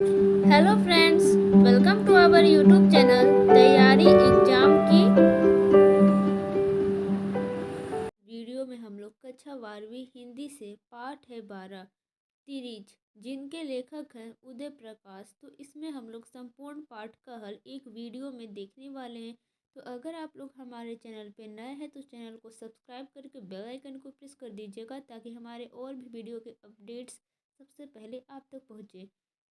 Hello friends, welcome to our YouTube channel तैयारी exam की video में हम लोग कक्षा 12वीं हिंदी से पाठ है 12 तिरीज जिनके लेखक हैं उदय प्रकाश। तो इसमें हम लोग संपूर्ण पाठ का हल एक वीडियो में देखने वाले हैं। तो अगर आप लोग हमारे चैनल पे नए हैं तो चैनल को सब्सक्राइब करके बेल आइकन को प्रेस कर दीजिएगा ताकि हमारे और भी वीडियो के अपडेट्स सबसे पहले आप तक पहुँचे।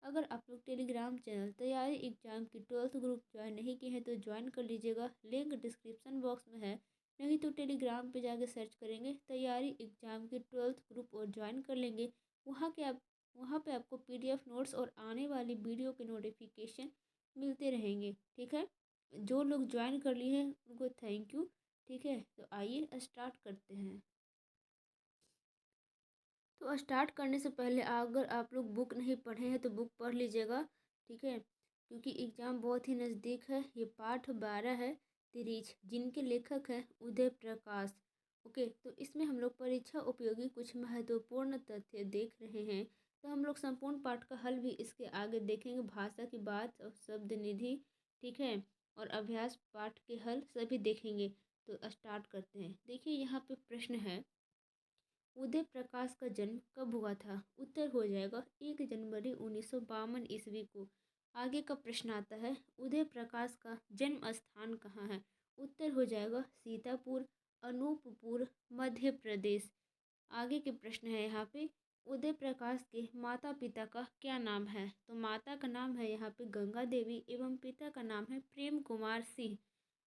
अगर आप लोग टेलीग्राम चैनल तैयारी एग्जाम की 12th ग्रुप ज्वाइन नहीं किए हैं तो ज्वाइन कर लीजिएगा, लिंक डिस्क्रिप्शन बॉक्स में है। नहीं तो टेलीग्राम पे जाके सर्च करेंगे तैयारी एग्जाम की 12th ग्रुप और ज्वाइन कर लेंगे। वहाँ पे आपको पीडीएफ नोट्स और आने वाली वीडियो के नोटिफिकेशन मिलते रहेंगे। ठीक है, जो लोग ज्वाइन कर लिए हैं उनको थैंक यू। ठीक है, तो आइए स्टार्ट करते हैं। तो स्टार्ट करने से पहले अगर आप लोग बुक नहीं पढ़े हैं तो बुक पढ़ लीजिएगा। ठीक है, क्योंकि एग्ज़ाम बहुत ही नज़दीक है। ये पाठ 12 है तिरीच जिनके लेखक हैं उदय प्रकाश। ओके, तो इसमें हम लोग परीक्षा उपयोगी कुछ महत्वपूर्ण तथ्य देख रहे हैं। तो हम लोग संपूर्ण पाठ का हल भी इसके आगे देखेंगे, भाषा की बात और शब्द निधि। ठीक है, और अभ्यास पाठ के हल सभी देखेंगे। तो स्टार्ट करते हैं। देखिए यहाँ पे प्रश्न है, उदय प्रकाश का जन्म कब हुआ था? उत्तर हो जाएगा 1 जनवरी 1952 ईस्वी को। आगे का प्रश्न आता है, उदय प्रकाश का जन्म स्थान कहाँ है? उत्तर हो जाएगा सीतापुर, अनूपपुर, मध्य प्रदेश। आगे के प्रश्न है यहाँ पे, उदय प्रकाश के माता पिता का क्या नाम है? तो माता का नाम है यहाँ पे गंगा देवी एवं पिता का नाम है प्रेम कुमार सिंह।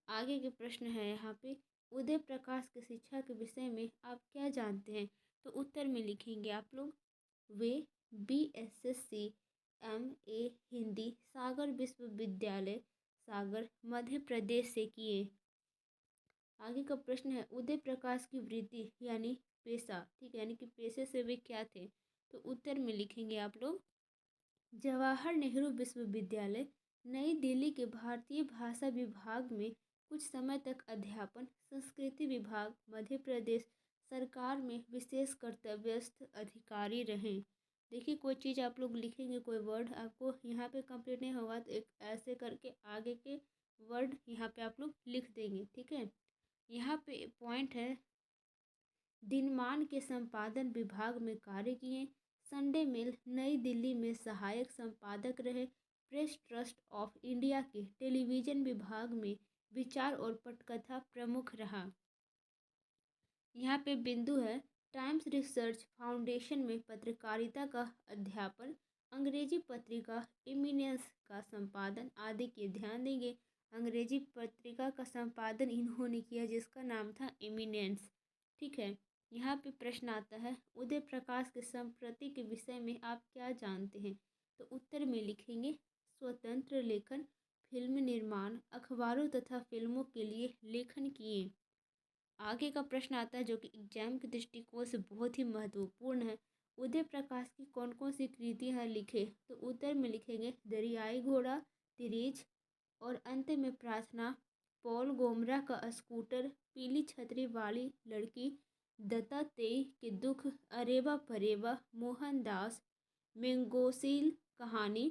आगे के प्रश्न है यहाँ पे, उदय प्रकाश की शिक्षा के विषय में आप क्या जानते हैं? तो उत्तर में लिखेंगे आप लोग, वे BSSC MA हिंदी सागर विश्वविद्यालय सागर मध्य प्रदेश से किए। आगे का प्रश्न है, उदय प्रकाश की वृत्ति यानी पेशा, ठीक है, यानी कि पेशे से वे क्या थे? तो उत्तर में लिखेंगे आप लोग, जवाहर नेहरू विश्वविद्यालय नई दिल्ली के भारतीय भाषा विभाग में कुछ समय तक अध्यापन, संस्कृति विभाग मध्य प्रदेश सरकार में विशेष कर्तव्यस्थ अधिकारी रहे। देखिए, कोई चीज़ आप लोग लिखेंगे, कोई वर्ड आपको यहाँ पे कंप्लीट नहीं होगा तो एक ऐसे करके आगे के वर्ड यहाँ पे आप लोग लिख देंगे। ठीक है, यहाँ पे पॉइंट है, दिनमान के संपादन विभाग में कार्य किए, संडे मेल नई दिल्ली में सहायक संपादक रहे, प्रेस ट्रस्ट ऑफ इंडिया के टेलीविज़न विभाग में विचार और पटकथा प्रमुख रहा। यहाँ पे बिंदु है, टाइम्स रिसर्च फाउंडेशन में पत्रकारिता का अध्यापन, अंग्रेजी पत्रिका इमिनेंस का संपादन आदि के ध्यान देंगे। अंग्रेजी पत्रिका का संपादन इन्होंने किया जिसका नाम था इमिनेंस। ठीक है, यहाँ पे प्रश्न आता है, उदय प्रकाश के संप्रति के विषय में आप क्या जानते हैं? तो उत्तर में लिखेंगे, स्वतंत्र लेखन, फिल्म निर्माण, अखबारों तथा फिल्मों के लिए लेखन किए। आगे का प्रश्न आता है जो कि एग्जाम के दृष्टिकोण से बहुत ही महत्वपूर्ण है, उदय प्रकाश की कौन कौन सी कृतियाँ लिखे? तो उत्तर में लिखेंगे, दरियाई घोड़ा, तिरेज और अंत में प्रार्थना, पॉल गोमरा का स्कूटर, पीली छतरी वाली लड़की, दत्तात्रेय के दुख, अरेबा परेबा, मोहनदास, मैंगोसील कहानी,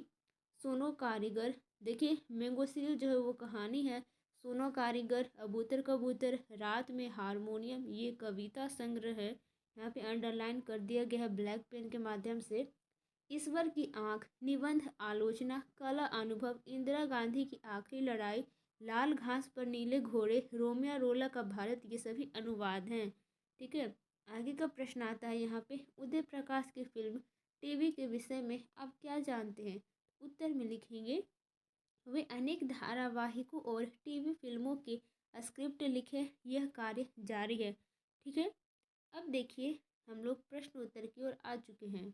सुनो कारीगर। देखिए, मैंगोसील जो है वो कहानी है, सुनो कारीगर, अबूतर कबूतर, रात में हारमोनियम ये कविता संग्रह है। यहाँ पे अंडरलाइन कर दिया गया है ब्लैक पेन के माध्यम से। ईश्वर की आंख, निबंध आलोचना, कला अनुभव, इंदिरा गांधी की आखिरी लड़ाई, लाल घास पर नीले घोड़े, रोमियो रोला का भारत, ये सभी अनुवाद हैं। ठीक है, आगे का प्रश्न आता है यहाँ पे, उदय प्रकाश की फिल्म टीवी के विषय में आप क्या जानते हैं? उत्तर में लिखेंगे, वे अनेक धारावाहिकों और टीवी फिल्मों के स्क्रिप्ट लिखे, यह कार्य जारी है। ठीक है, अब देखिए हम लोग प्रश्न उत्तर की ओर आ चुके हैं।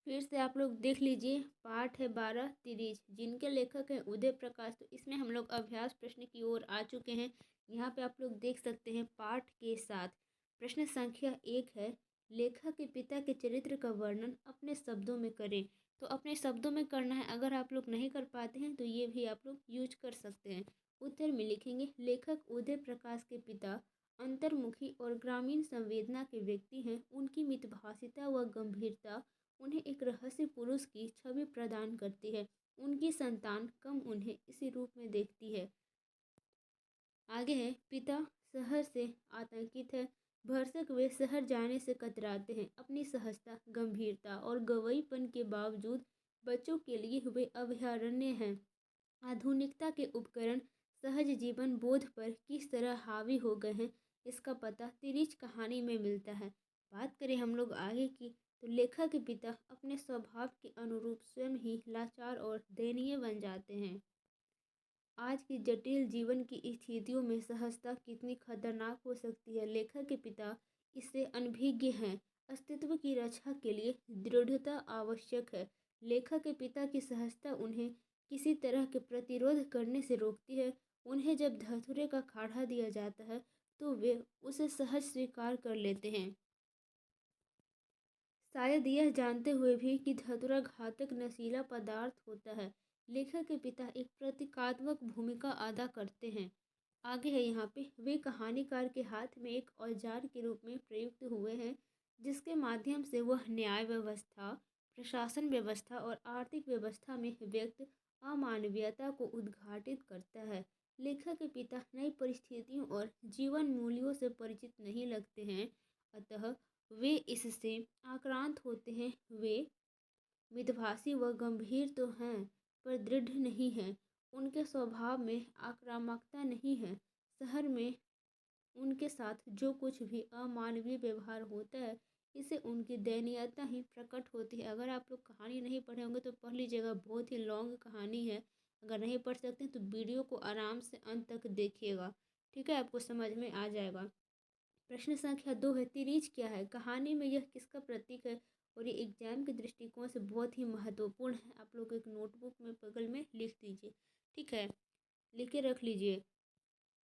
फिर से आप लोग देख लीजिए, पाठ है 12 तिरीज जिनके लेखक हैं उदय प्रकाश। तो इसमें हम लोग अभ्यास प्रश्न की ओर आ चुके हैं। यहाँ पे आप लोग देख सकते हैं पाठ के साथ प्रश्न संख्या 1 है, लेखक के पिता के चरित्र का वर्णन अपने शब्दों में करें। तो अपने शब्दों में करना है, अगर आप लोग नहीं कर पाते हैं तो ये भी आप लोग यूज कर सकते हैं। उत्तर में लिखेंगे, लेखक उदय प्रकाश के पिता अंतर्मुखी और ग्रामीण संवेदना के व्यक्ति हैं, उनकी मितभाषिता व गंभीरता उन्हें एक रहस्य पुरुष की छवि प्रदान करती है। उनकी संतान कम उन्हें इसी रूप में देखती है। आगे है, पिता शहर से आतंकित है। भरसक वे शहर जाने से कतराते हैं। अपनी सहजता, गंभीरता और गवईपन के बावजूद बच्चों के लिए वे अभयारण्य हैं। आधुनिकता के उपकरण सहज जीवन बोध पर किस तरह हावी हो गए हैं, इसका पता तिरिच कहानी में मिलता है। बात करें हम लोग आगे की, तो लेखक के पिता अपने स्वभाव के अनुरूप स्वयं ही लाचार और दयनीय बन जाते हैं। आज की जटिल जीवन की स्थितियों में सहजता कितनी खतरनाक हो सकती है, लेखक के पिता इससे अनभिज्ञ हैं। अस्तित्व की रक्षा के लिए दृढ़ता आवश्यक है। लेखक के पिता की सहजता उन्हें किसी तरह के प्रतिरोध करने से रोकती है। उन्हें जब धतूरे का काढ़ा दिया जाता है तो वे उसे सहज स्वीकार कर लेते हैं, शायद यह जानते हुए भी कि धतूरा घातक नशीला पदार्थ होता है। लेखक के पिता एक प्रतीकात्मक भूमिका अदा करते हैं। आगे है यहाँ पे, वे कहानीकार के हाथ में एक औजार के रूप में प्रयुक्त हुए हैं, जिसके माध्यम से वह न्याय व्यवस्था, प्रशासन व्यवस्था और आर्थिक व्यवस्था में व्यक्त अमानवीयता को उद्घाटित करता है। लेखक के पिता नई परिस्थितियों और जीवन मूल्यों से परिचित नहीं लगते हैं, अतः वे इससे आक्रांत होते हैं। वे मितभाषी व गंभीर तो हैं, पर दृढ़ नहीं हैं। उनके स्वभाव में आक्रामकता नहीं है। शहर में उनके साथ जो कुछ भी अमानवीय व्यवहार होता है, इससे उनकी दयनीयता ही प्रकट होती है। अगर आप लोग कहानी नहीं पढ़े होंगे तो पढ़ लीजिएगा, बहुत ही लॉन्ग कहानी है। अगर नहीं पढ़ सकते हैं तो वीडियो को आराम से अंत तक देखिएगा, ठीक है, आपको समझ में आ जाएगा। प्रश्न संख्या 2 है, तिरीच क्या है? कहानी में यह किसका प्रतीक है? और ये एग्जाम के दृष्टिकोण से बहुत ही महत्वपूर्ण है। आप लोग एक नोटबुक में बगल में लिख दीजिए, ठीक है, लिख के रख लीजिए।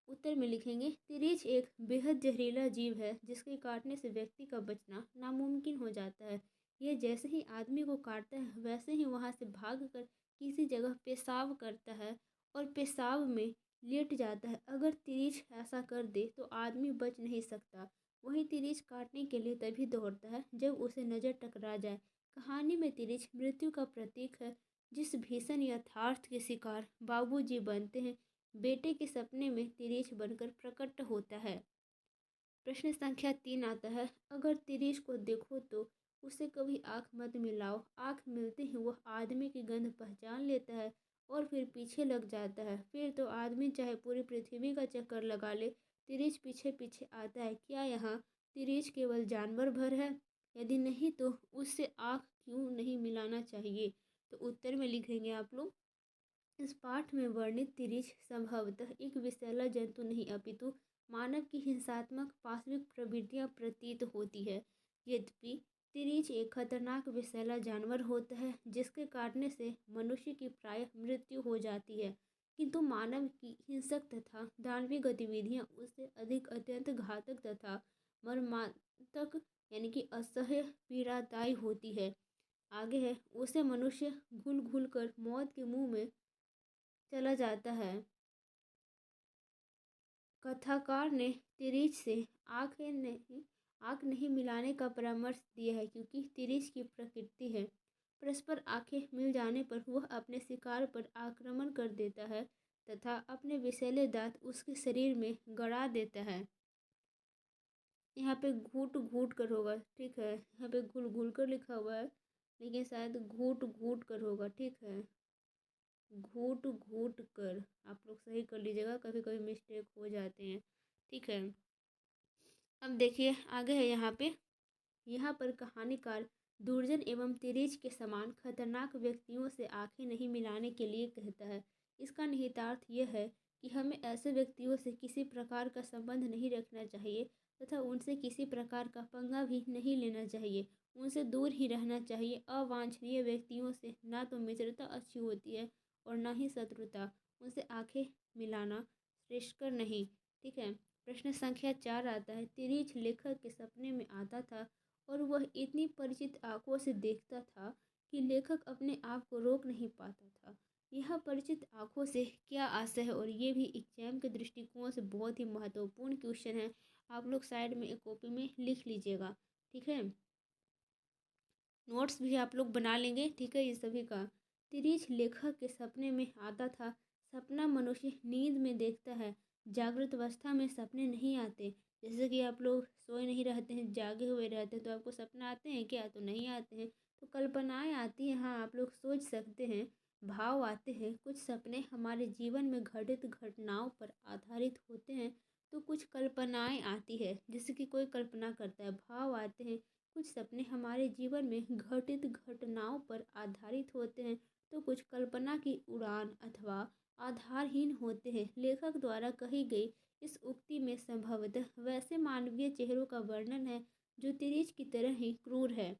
उत्तर में लिखेंगे, तिरीच एक बेहद जहरीला जीव है जिसके काटने से व्यक्ति का बचना नामुमकिन हो जाता है। यह जैसे ही आदमी को काटता है वैसे ही वहाँ से भागकर किसी जगह पेशाब करता है और पेशाब में लेट जाता है। अगर तिरीच ऐसा कर दे तो आदमी बच नहीं सकता। वही तिरीच काटने के लिए तभी दौड़ता है जब उसे नज़र टकरा जाए। कहानी में तिरीच मृत्यु का प्रतीक है, जिस भीषण यथार्थ के शिकार बाबूजी बनते हैं। बेटे के सपने में तिरीच बनकर प्रकट होता है। प्रश्न संख्या 3 आता है, अगर तिरीच को देखो तो उसे कभी आँख मत मिलाओ। आँख मिलते ही वह आदमी की गंध पहचान लेता है और फिर पीछे लग जाता है। फिर तो आदमी चाहे पूरी पृथ्वी का चक्कर लगा ले, तिरीच पीछे पीछे आता है। क्या यहाँ तिरीच केवल जानवर भर है? यदि नहीं तो उससे आँख क्यों नहीं मिलाना चाहिए? तो उत्तर में लिखेंगे आप लोग, इस पाठ में वर्णित तिरीच संभवतः एक विषैला जंतु नहीं अपितु मानव की हिंसात्मक पाशविक प्रवृत्तियां प्रतीत होती है। यद्यपि तिरीच एक खतरनाक विषैला जानवर होता है जिसके काटने से मनुष्य की प्रायः मृत्यु हो जाती है, किंतु मानव की हिंसक तथा दानवीय गतिविधियां उससे अधिक अत्यंत घातक तथा मर्मांतक यानी कि असह्य पीड़ादायी होती है। आगे है, उसे मनुष्य घुल घुल कर मौत के मुंह में चला जाता है। कथाकार ने तिरीच से आँख नहीं मिलाने का परामर्श दिया है, क्योंकि तिरीच की प्रकृति है, परस्पर आंखें मिल जाने पर वह अपने शिकार पर आक्रमण कर देता है तथा अपने विषैले दांत उसके शरीर में गड़ा देता है। यहाँ पे घूट घूट कर होगा, ठीक है, यहाँ पे घुल घुल कर लिखा हुआ है लेकिन शायद घूट घूट कर होगा, ठीक है, घूट घूट कर। आप लोग सही कर लीजिएगा, कभी कभी मिस्टेक हो जाते हैं, ठीक है। अब देखिए आगे है, यहाँ पर कहानीकार दुर्जन एवं तिरीच के समान खतरनाक व्यक्तियों से आंखें नहीं मिलाने के लिए कहता है। इसका निहितार्थ यह है कि हमें ऐसे व्यक्तियों से किसी प्रकार का संबंध नहीं रखना चाहिए तथा उनसे किसी प्रकार का पंगा भी नहीं लेना चाहिए। उनसे दूर ही रहना चाहिए। अवांछनीय व्यक्तियों से ना तो मित्रता अच्छी होती है और ना ही शत्रुता। उनसे आंखें मिलाना श्रेयस्कर नहीं, ठीक है। प्रश्न संख्या 4 आता है, तिरीच लेखक के सपने में आता था और वह इतनी परिचित आंखों से देखता था कि लेखक अपने आप को रोक नहीं पाता था। यह परिचित आंखों से क्या आशय है? और ये भी एग्जाम के दृष्टिकोण से बहुत ही महत्वपूर्ण क्वेश्चन है। आप लोग साइड में एक कॉपी में लिख लीजिएगा, ठीक है। नोट्स भी आप लोग बना लेंगे, ठीक है, ये सभी का। तिरीछ लेखक के सपने में आता था। सपना मनुष्य नींद में देखता है, जागृत अवस्था में सपने नहीं आते। जैसे कि आप लोग सोए नहीं रहते हैं, जागे हुए रहते हैं, तो आपको सपना आते हैं क्या? तो नहीं आते हैं। तो कल्पनाएं आती हैं, हाँ, आप लोग सोच सकते हैं, भाव आते हैं। कुछ सपने हमारे जीवन में घटित घटनाओं पर आधारित होते हैं, तो कुछ कल्पनाएं आती है, जैसे कि कोई कल्पना करता है, भाव आते हैं। कुछ सपने हमारे जीवन में घटित घटनाओं पर आधारित होते हैं, तो कुछ कल्पना की उड़ान अथवा आधारहीन होते हैं। लेखक द्वारा कही गई इस उक्ति में संभवतः वैसे मानवीय चेहरों का वर्णन है जो तिरिच की तरह ही क्रूर है।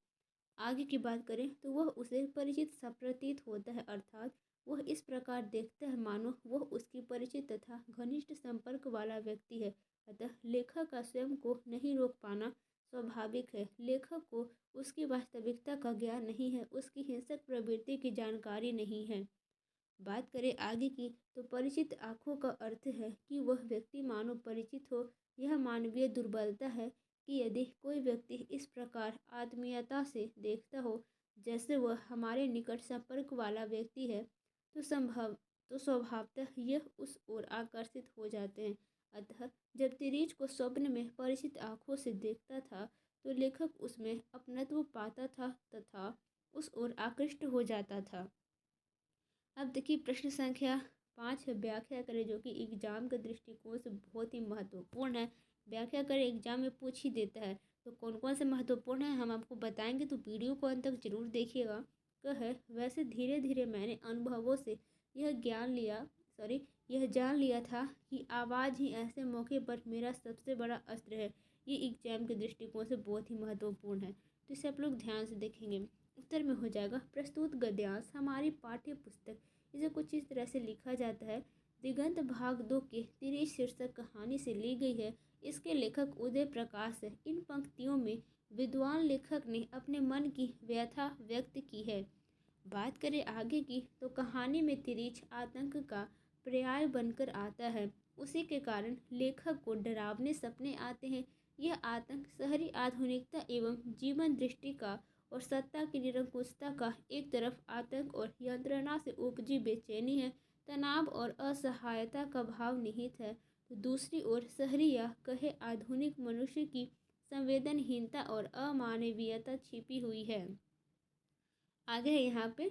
आगे की बात करें तो वह उसे परिचित सा प्रतीत होता है, अर्थात वह इस प्रकार देखता है मानो वह उसकी परिचित तथा घनिष्ठ संपर्क वाला व्यक्ति है। अतः लेखक का स्वयं को नहीं रोक पाना स्वाभाविक है। लेखक को उसकी वास्तविकता का ज्ञान नहीं है, उसकी हिंसक प्रवृत्ति की जानकारी नहीं है। बात करें आगे की तो परिचित आँखों का अर्थ है कि वह व्यक्ति मानो परिचित हो। यह मानवीय दुर्बलता है कि यदि कोई व्यक्ति इस प्रकार आत्मीयता से देखता हो जैसे वह हमारे निकट संपर्क वाला व्यक्ति है, तो स्वभावतः यह उस ओर आकर्षित हो जाते हैं। अतः जब तिरीच को स्वप्न में परिचित आँखों से देखता था तो लेखक उसमें अपनत्व पाता था तथा उस ओर आकृष्ट हो जाता था। अब देखिए प्रश्न संख्या 5 है, व्याख्या करें, जो कि एग्जाम के दृष्टिकोण से बहुत ही महत्वपूर्ण है। व्याख्या करें एग्जाम में पूछ ही देता है, तो कौन कौन से महत्वपूर्ण है हम आपको बताएंगे, तो वीडियो को अंत तक जरूर देखिएगा। है वैसे धीरे धीरे मैंने अनुभवों से यह जान लिया था कि आवाज़ ही ऐसे मौके पर मेरा सबसे बड़ा अस्त्र है। ये एग्जाम के दृष्टिकोण से बहुत ही महत्वपूर्ण है, तो इसे आप लोग ध्यान से देखेंगे। उत्तर में हो जाएगा प्रस्तुत गद्यांश हमारी पाठ्य पुस्तक। इसे कुछ इस तरह से लिखा जाता है, दिगंत भाग 2 के तिरीच शीर्षक कहानी से ली गई है। इसके लेखक उदय प्रकाश है। इन पंक्तियों में विद्वान लेखक ने अपने मन की व्यथा व्यक्त की है। बात करें आगे की तो कहानी में तिरीच आतंक का पर्याय बनकर आता है। उसी के कारण लेखक को डरावने सपने आते हैं। यह आतंक शहरी आधुनिकता एवं जीवन दृष्टि का और सत्ता की निरंकुशता का एक तरफ आतंक और यंत्रणा से उपजी बेचैनी है, तनाव और असहायता का भाव निहित है, तो दूसरी ओर शहरी या कहे आधुनिक मनुष्य की संवेदनहीनता और अमानवीयता छिपी हुई है। आगे है यहाँ पे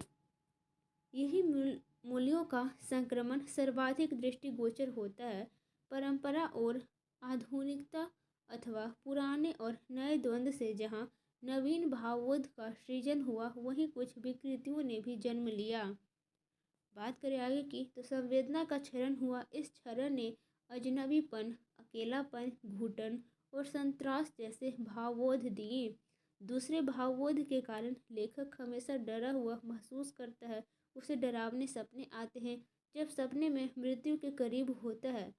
यही मूल्यों का संक्रमण सर्वाधिक दृष्टिगोचर होता है। परंपरा और आधुनिकता अथवा पुराने और नए द्वंद्व से जहाँ नवीन भावोध का सृजन हुआ, वहीं कुछ विकृतियों ने भी जन्म लिया। बात करें आगे की तो संवेदना का क्षरण हुआ। इस क्षरण ने अजनबीपन, अकेलापन, घुटन और संत्रास जैसे भावोध दिए। दूसरे भावोध के कारण लेखक हमेशा डरा हुआ महसूस करता है। उसे डरावने सपने आते हैं। जब सपने में मृत्यु के करीब होता है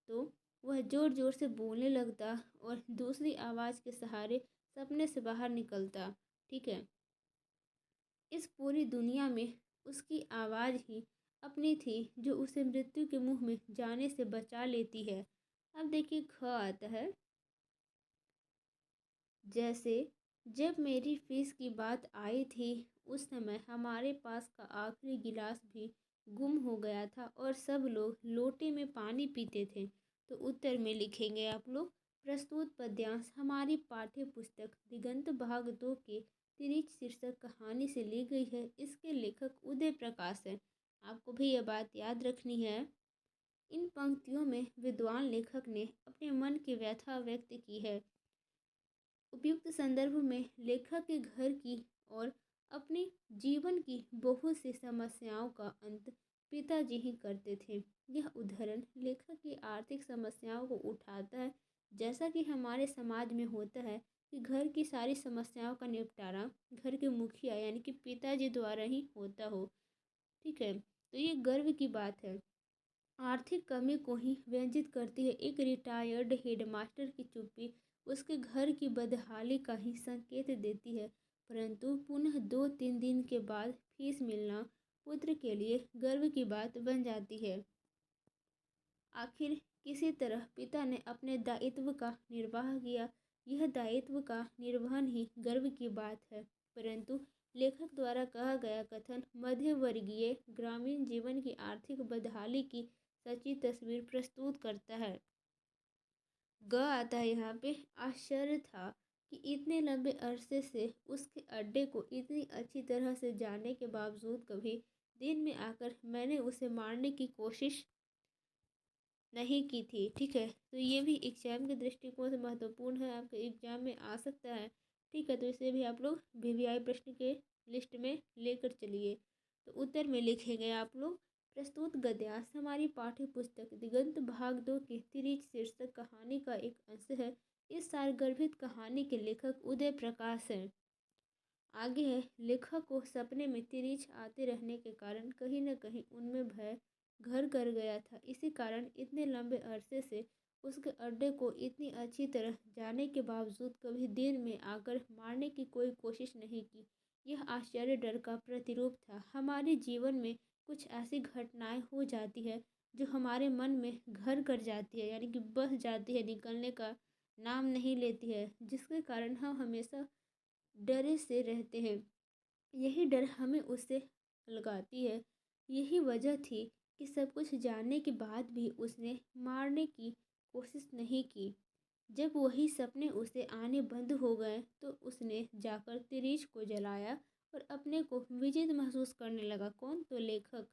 तो वह जोर जोर से बोलने लगता और दूसरी आवाज़ के सहारे सपने से बाहर निकलता। ठीक है, इस पूरी दुनिया में उसकी आवाज़ ही अपनी थी जो उसे मृत्यु के मुंह में जाने से बचा लेती है। अब देखिए ख आता है, जैसे जब मेरी फीस की बात आई थी उस समय हमारे पास का आखिरी गिलास भी गुम हो गया था और सब लोग लोटे में पानी पीते थे। तो उत्तर में लिखेंगे आप लोग प्रस्तुत पद्यांश हमारी पाठ्य पुस्तक दिगंत भाग 2 के तिरीच शीर्षक कहानी से ली गई है। इसके लेखक उदय प्रकाश है। आपको भी यह बात याद रखनी है। इन पंक्तियों में विद्वान लेखक ने अपने मन की व्यथा व्यक्त की है। उपयुक्त संदर्भ में लेखक के घर की और अपने जीवन की बहुत सी समस्याओं का अंत पिताजी ही करते थे। यह उदाहरण लेखक की आर्थिक समस्याओं को उठाता है। जैसा कि हमारे समाज में होता है कि घर की सारी समस्याओं का निपटारा घर के मुखिया यानी कि पिताजी द्वारा ही होता हो। ठीक है, तो ये गर्व की बात है। आर्थिक कमी को ही व्यंजित करती है। एक रिटायर्ड हेडमास्टर की चुप्पी उसके घर की बदहाली का ही संकेत देती है, परंतु पुनः 2-3 दिन के बाद फीस मिलना पुत्र के लिए गर्व की बात बन जाती है। आखिर किसी तरह पिता ने अपने दायित्व का निर्वाह किया। यह दायित्व का निर्वहन ही गर्व की बात है। परंतु लेखक द्वारा कहा गया कथन मध्य वर्गीय ग्रामीण जीवन की आर्थिक बदहाली की सच्ची तस्वीर प्रस्तुत करता है। ग आता है यहाँ पे। आश्चर्य था कि इतने लंबे अरसे से उसके अड्डे को इतनी अच्छी तरह से जानने के बावजूद कभी दिन में आकर मैंने उसे मारने की कोशिश नहीं की थी। ठीक है, तो ये भी एग्जाम के दृष्टिकोण से महत्वपूर्ण है, आपके एग्जाम में आ सकता है। ठीक है, तो इसे भी आप लोग वीवीआई प्रश्न के लिस्ट में लेकर चलिए। तो उत्तर में लिखेंगे आप लोग, प्रस्तुत गद्यांश हमारी पाठ्य पुस्तक दिगंत भाग 2 की तिरिच शीर्षक कहानी का एक अंश है। इस सारगर्भित कहानी के लेखक उदय प्रकाश हैं। आगे है, लेखक को सपने में तिरिच आते रहने के कारण कहीं न कहीं उनमें भय घर कर गया था। इसी कारण इतने लंबे अरसे से उसके अड्डे को इतनी अच्छी तरह जाने के बावजूद कभी दिन में आकर मारने की कोई कोशिश नहीं की। यह आश्चर्य डर का प्रतिरूप था। हमारे जीवन में कुछ ऐसी घटनाएं हो जाती है जो हमारे मन में घर कर जाती है, यानी कि बस जाती है, निकलने का नाम नहीं लेती है, जिसके कारण हम हमेशा डरे से रहते हैं। यही डर हमें उससे लगाती है। यही वजह थी कि सब कुछ जानने के बाद भी उसने मारने की कोशिश नहीं की। जब वही सपने उसे आने बंद हो गए तो उसने जाकर तिरीच को जलाया और अपने को विजित महसूस करने लगा। कौन? तो लेखक।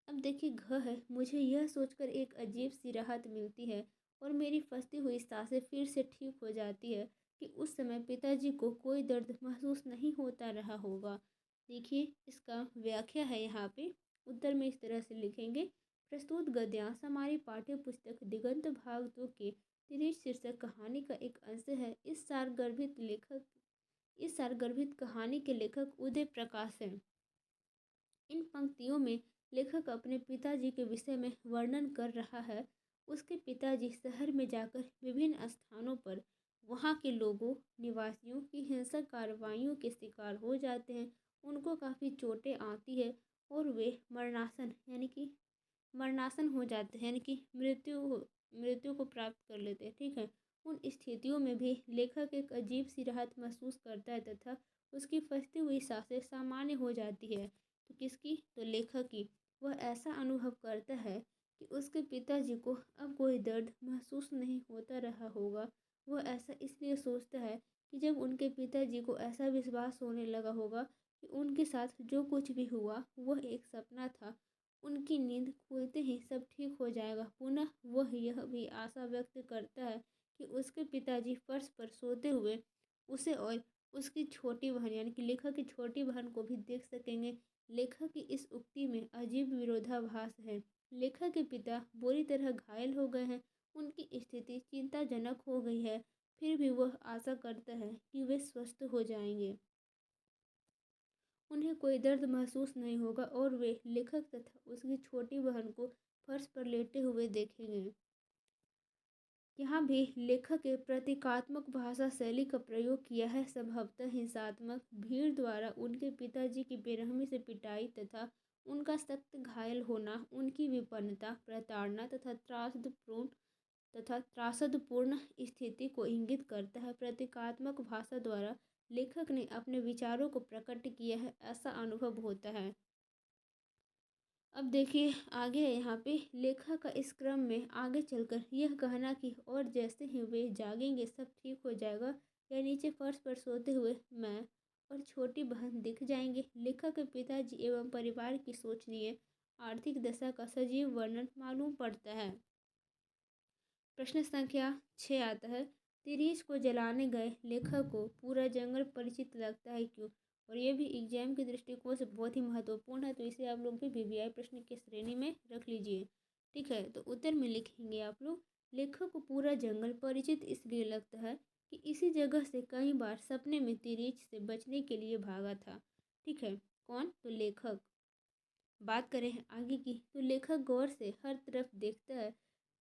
अब देखिए घ है, मुझे यह सोचकर एक अजीब सी राहत मिलती है और मेरी फंसी हुई सांसें फिर से ठीक हो जाती है कि उस समय पिताजी को कोई दर्द महसूस नहीं होता रहा होगा। देखिए इसका व्याख्या है यहाँ पे। उत्तर में इस तरह से लिखेंगे, प्रस्तुत गद्यांश हमारी पाठ्य पुस्तक दिगंत भाग 2 के तिरीच शीर्षक कहानी का एक अंश है। इस सारगर्भित कहानी के लेखक उदय प्रकाश हैं। इन पंक्तियों में लेखक अपने पिताजी के विषय में वर्णन कर रहा है। उसके पिताजी शहर में जाकर विभिन्न स्थानों पर वहाँ के लोगों निवासियों की हिंसक कार्रवाइयों के शिकार हो जाते हैं। उनको काफ़ी चोटें आती है और वे मरणासन हो जाते हैं, यानी कि मृत्यु को प्राप्त कर लेते हैं। ठीक है, उन स्थितियों में भी लेखक एक अजीब सी राहत महसूस करता है तथा उसकी फंसती हुई सांसें सामान्य हो जाती है। तो किसकी? तो लेखक की। वह ऐसा अनुभव करता है कि उसके पिताजी को अब कोई दर्द महसूस नहीं होता रहा होगा। वह ऐसा इसलिए सोचता है कि जब उनके पिताजी को ऐसा विश्वास होने लगा होगा कि उनके साथ जो कुछ भी हुआ वह एक सपना था, उनकी नींद खुलते ही सब ठीक हो जाएगा। पुनः वह यह भी आशा व्यक्त करता है कि उसके पिताजी फर्श पर सोते हुए उसे और उसकी छोटी बहन यानी कि लेखक की छोटी बहन को भी देख सकेंगे। लेखक की इस उक्ति में अजीब विरोधाभास है। लेखक के पिता बुरी तरह घायल हो गए हैं, उनकी स्थिति चिंताजनक हो गई है, फिर भी वह आशा करता है कि वे स्वस्थ हो जाएंगे, उन्हें कोई दर्द महसूस नहीं होगा और वे लेखक तथा उसकी छोटी बहन को फर्श पर लेटे हुए देखेंगे। यहाँ भी लेखक के प्रतीकात्मक भाषा शैली का प्रयोग किया है। संभवतः हिंसात्मक भीड़ द्वारा उनके पिताजी की बेरहमी से पिटाई तथा उनका सख्त घायल होना उनकी विपन्नता, प्रताड़ना तथा त्रासदपूर्ण स्थिति को इंगित करता है। प्रतीकात्मक भाषा द्वारा लेखक ने अपने विचारों को प्रकट किया है, ऐसा अनुभव होता है। अब देखिए आगे है यहाँ पे लेखक का इस क्रम में आगे चलकर यह कहना कि और जैसे ही वे जागेंगे सब ठीक हो जाएगा या नीचे फर्श पर सोते हुए मैं और छोटी बहन दिख जाएंगे। लेखक के पिताजी एवं परिवार की शोचनीय आर्थिक दशा का सजीव वर्णन मालूम पड़ता है। प्रश्न संख्या 6 आता है, तिरीच को जलाने गए लेखक को पूरा जंगल परिचित लगता है क्यों? और ये भी एग्जाम के दृष्टिकोण से बहुत ही महत्वपूर्ण है, तो इसे आप लोग भी वीवीआई प्रश्न की श्रेणी में रख लीजिए। ठीक है, तो उत्तर में लिखेंगे आप लोग, लेखक को पूरा जंगल परिचित इसलिए लगता है कि इसी जगह से कई बार सपने में तिरीच से बचने के लिए भागा था। ठीक है, कौन? तो लेखक। बात करें आगे की, तो लेखक गौर से हर तरफ देखता है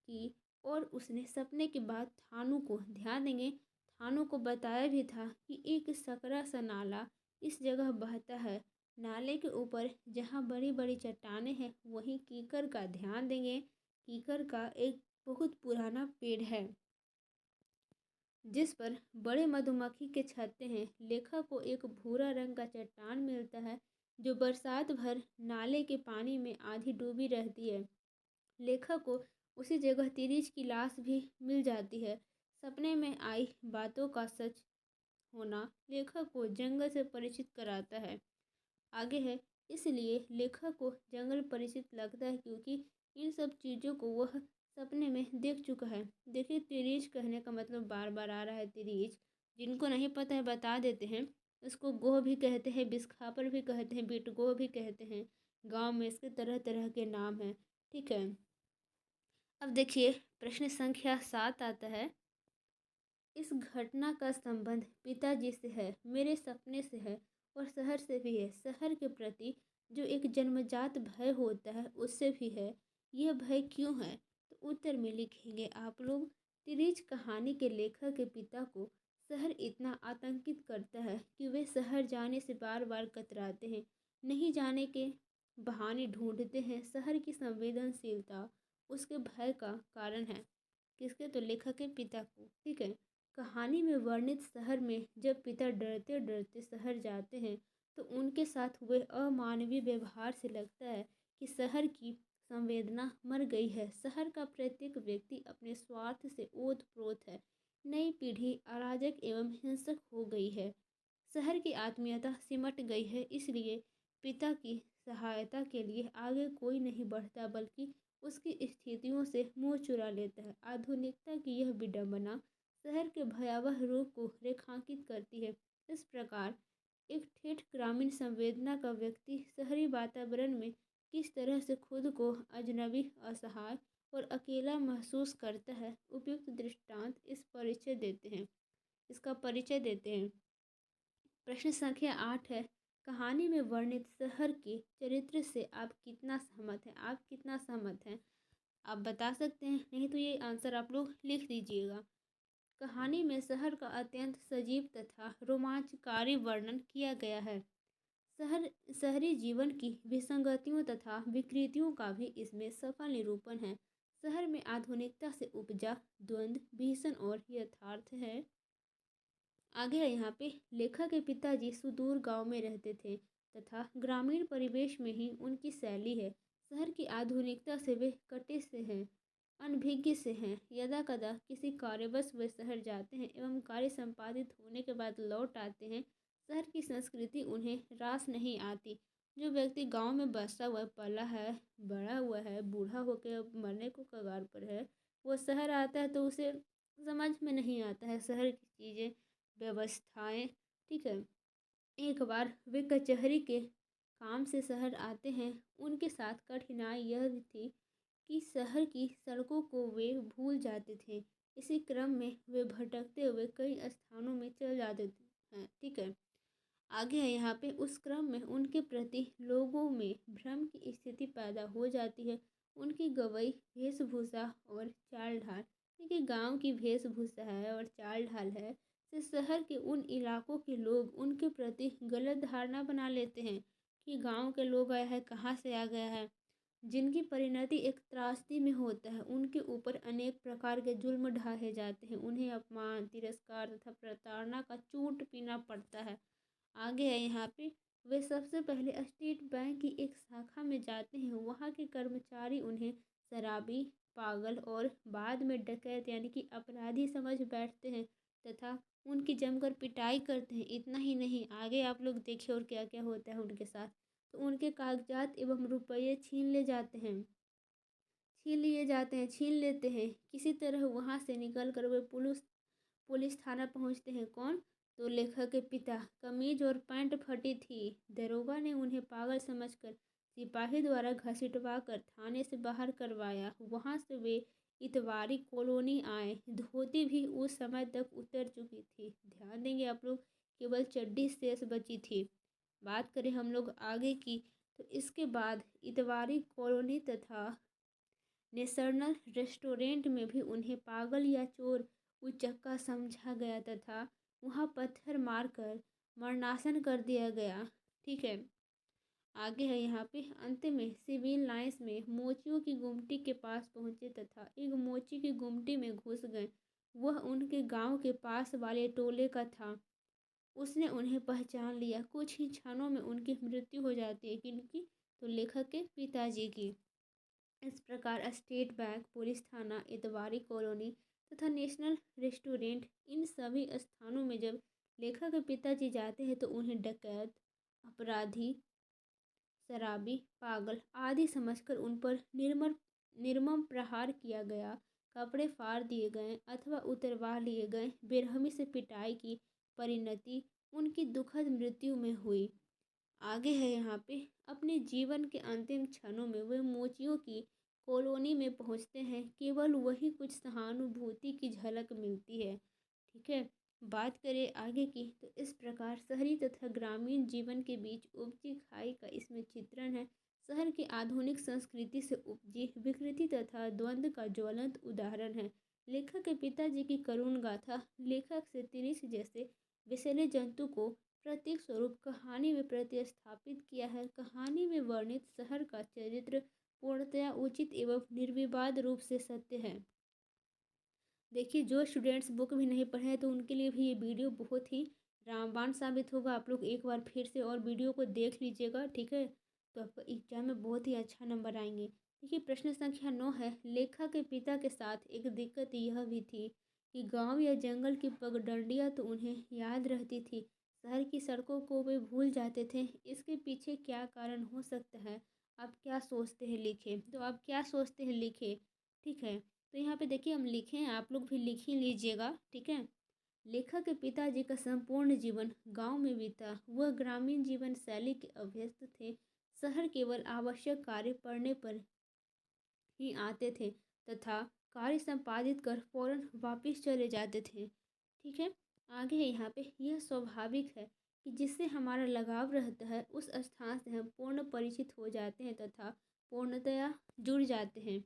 कि और उसने सपने के बाद थानू को, ध्यान देंगे, थानू को बताया भी था कि एक सकरा सा नाला इस जगह बहता है। नाले के ऊपर जहाँ बड़ी बड़ी चट्टानें हैं वहीं कीकर का, ध्यान देंगे, कीकर का एक बहुत पुराना पेड़ है। जिस पर बड़े मधुमक्खी के छत्ते हैं। लेखक को एक भूरा रंग का चट्टान मिलता है जो बरसात भर नाले के पानी में आधी डूबी रहती है। लेखक को उसी जगह तिरिच की लाश भी मिल जाती है। सपने में आई बातों का सच होना लेखक को जंगल से परिचित कराता है। आगे है, इसलिए लेखक को जंगल परिचित लगता है क्योंकि इन सब चीज़ों को वह सपने में देख चुका है। देखिए, तिरिच कहने का मतलब बार बार आ रहा है तिरिच। जिनको नहीं पता है बता देते हैं। इसको गोह भी कहते हैं, बिस्खापर भी कहते हैं, बिटगोह भी कहते हैं। गांव में इसके तरह तरह के नाम हैं। ठीक है, अब देखिए प्रश्न संख्या 7 आता है। इस घटना का संबंध पिताजी से है, मेरे सपने से है और शहर से भी है। शहर के प्रति जो एक जन्मजात भय होता है उससे भी है। यह भय क्यों है? तो उत्तर में लिखेंगे आप लोग। तिरिच कहानी के लेखक के पिता को शहर इतना आतंकित करता है कि वे शहर जाने से बार बार कतराते हैं, नहीं जाने के बहाने ढूंढते हैं। शहर की संवेदनशीलता उसके भय का कारण है। किसके? तो लेखक के पिता को। ठीक है, कहानी में वर्णित शहर में जब पिता डरते डरते शहर जाते हैं तो उनके साथ हुए अमानवीय व्यवहार से लगता है कि शहर की संवेदना मर गई है। शहर का प्रत्येक व्यक्ति अपने स्वार्थ से ओतप्रोत है। नई पीढ़ी अराजक एवं हिंसक हो गई है। शहर की आत्मीयता सिमट गई है। इसलिए पिता की सहायता के लिए आगे कोई नहीं बढ़ता बल्कि उसकी स्थितियों से मुंह चुरा लेता है। आधुनिकता की यह विडंबना शहर के भयावह रूप को रेखांकित करती है। इस प्रकार एक ठेठ ग्रामीण संवेदना का व्यक्ति शहरी वातावरण में किस तरह से खुद को अजनबी, असहाय और अकेला महसूस करता है, उपयुक्त दृष्टांत इसका परिचय देते हैं। प्रश्न संख्या 8 है। कहानी में वर्णित शहर के चरित्र से आप कितना सहमत हैं? आप कितना सहमत हैं आप बता सकते हैं, नहीं तो ये आंसर आप लोग लिख दीजिएगा। कहानी में शहर का अत्यंत सजीव तथा रोमांचकारी वर्णन किया गया है। शहरी जीवन की विसंगतियों तथा विकृतियों का भी इसमें सफल निरूपण है। शहर में आधुनिकता से उपजा द्वंद्व भीषण और यथार्थ है। आगे है यहाँ पे, लेखक के पिताजी सुदूर गांव में रहते थे तथा ग्रामीण परिवेश में ही उनकी शैली है। शहर की आधुनिकता से वे कटे से हैं, अनभिज्ञ से हैं। यदा कदा किसी कार्यवश वे शहर जाते हैं एवं कार्य संपादित होने के बाद लौट आते हैं। शहर की संस्कृति उन्हें रास नहीं आती। जो व्यक्ति गांव में बसा हुआ पला है, बड़ा हुआ है, बूढ़ा होकर अब मरने को कगार पर है, वो शहर आता है तो उसे समझ में नहीं आता है शहर की चीज़ें, व्यवस्थाएं। ठीक है, एक बार वे कचहरी के काम से शहर आते हैं। उनके साथ कठिनाई यह थी कि शहर की सड़कों को वे भूल जाते थे। इसी क्रम में वे भटकते हुए कई स्थानों में चल जाते हैं। ठीक है, आगे है यहाँ पे, उस क्रम में उनके प्रति लोगों में भ्रम की स्थिति पैदा हो जाती है। उनकी गवई, वेशभूषा और चाल ढाल, देखिए गांव की वेशभूषा है और चाल ढाल है, से शहर के उन इलाकों के लोग उनके प्रति गलत धारणा बना लेते हैं कि गांव के लोग आया है, कहाँ से आ गया है। जिनकी परिणति एक त्रासदी में होता है, उनके ऊपर अनेक प्रकार के जुल्म ढाए जाते हैं। उन्हें अपमान, तिरस्कार तथा प्रताड़ना का चूट पीना पड़ता है। आगे है यहाँ पे, वे सबसे पहले स्टेट बैंक की एक शाखा में जाते हैं। वहाँ के कर्मचारी उन्हें शराबी, पागल और बाद में डकैत यानी कि अपराधी समझ बैठते हैं तथा उनकी जमकर पिटाई करते हैं। इतना ही नहीं, आगे आप लोग देखिए और क्या क्या होता है उनके साथ। तो उनके कागजात एवं रुपये छीन लेते हैं। किसी तरह वहाँ से निकल कर वे पुलिस थाना पहुँचते हैं। कौन? तो लेखक के पिता। कमीज और पैंट फटी थी। दरोगा ने उन्हें पागल समझकर सिपाही द्वारा घसीटवा कर थाने से बाहर करवाया। वहाँ से वे इतवारी कॉलोनी आए। धोती भी उस समय तक उतर चुकी थी। ध्यान देंगे आप लोग, केवल चड्डी शेष बची थी। बात करें हम लोग आगे की, तो इसके बाद इतवारी कॉलोनी तथा नेशनल रेस्टोरेंट में भी उन्हें पागल या चोर उचक्का समझा गया तथा वहाँ पत्थर मारकर मरणासन कर दिया गया। ठीक है, आगे है यहाँ पे, अंत में सिविल लाइंस में मोचियों की गुमटी के पास पहुँचे तथा एक मोची की गुमटी में घुस गए। वह उनके गांव के पास वाले टोले का था। उसने उन्हें पहचान लिया। कुछ ही क्षणों में उनकी मृत्यु हो जाती है। किनकी? तो लेखक के पिताजी की। इस प्रकार स्टेट बैंक, पुलिस थाना, इतवारी कॉलोनी तथा नेशनल रेस्टोरेंट, इन सभी स्थानों में जब लेखक के पिताजी जाते हैं तो उन्हें डकैत, अपराधी, शराबी, पागल आदि समझकर उन पर निर्मम प्रहार किया गया, कपड़े फाड़ दिए गए अथवा उतरवा लिए गए। बेरहमी से पिटाई की परिणति उनकी दुखद मृत्यु में हुई। आगे है यहाँ पे, अपने जीवन के अंतिम क्षणों में वे मोचियों की कॉलोनी में पहुँचते हैं। केवल वही कुछ सहानुभूति की झलक मिलती है। ठीक है, बात करें आगे की तो इस प्रकार शहरी तथा ग्रामीण जीवन के बीच उपजी खाई का इसमें चित्रण है। शहर की आधुनिक संस्कृति से उपजी विकृति तथा द्वंद्व का ज्वलंत उदाहरण है। लेखक के पिताजी की करुण गाथा लेखक से तिरिश जैसे विषैले जंतु को प्रतीक स्वरूप कहानी में प्रतिस्थापित किया है। कहानी में वर्णित शहर का चरित्र पूर्णतया उचित एवं निर्विवाद रूप से सत्य है। देखिए, जो स्टूडेंट्स बुक भी नहीं पढ़े हैं तो उनके लिए भी ये वीडियो बहुत ही रामबाण साबित होगा। आप लोग एक बार फिर से और वीडियो को देख लीजिएगा, ठीक है, तो आपको एग्जाम में बहुत ही अच्छा नंबर आएंगे। देखिए, प्रश्न संख्या 9 है, लेखक के पिता के साथ एक दिक्कत यह भी थी कि गांव या जंगल की पगडंडियां तो उन्हें याद रहती थी, शहर की सड़कों को वे भूल जाते थे। इसके पीछे क्या कारण हो सकता है? आप क्या सोचते हैं, लिखे। तो आप क्या सोचते हैं, लिखे। ठीक है, तो यहाँ पे देखिए हम लिखे हैं, आप लोग भी लिख ही लीजिएगा, ठीक है। लेखक के पिताजी का संपूर्ण जीवन गांव में बीता। वह ग्रामीण जीवन शैली के अभ्यस्त थे। शहर केवल आवश्यक कार्य पड़ने पर ही आते थे तथा कार्य संपादित कर फौरन वापस चले जाते थे। ठीक है, आगे है यहाँ पे, यह स्वाभाविक है कि जिससे हमारा लगाव रहता है उस स्थान से हम पूर्ण परिचित हो जाते हैं तथा पूर्णतया जुड़ जाते हैं।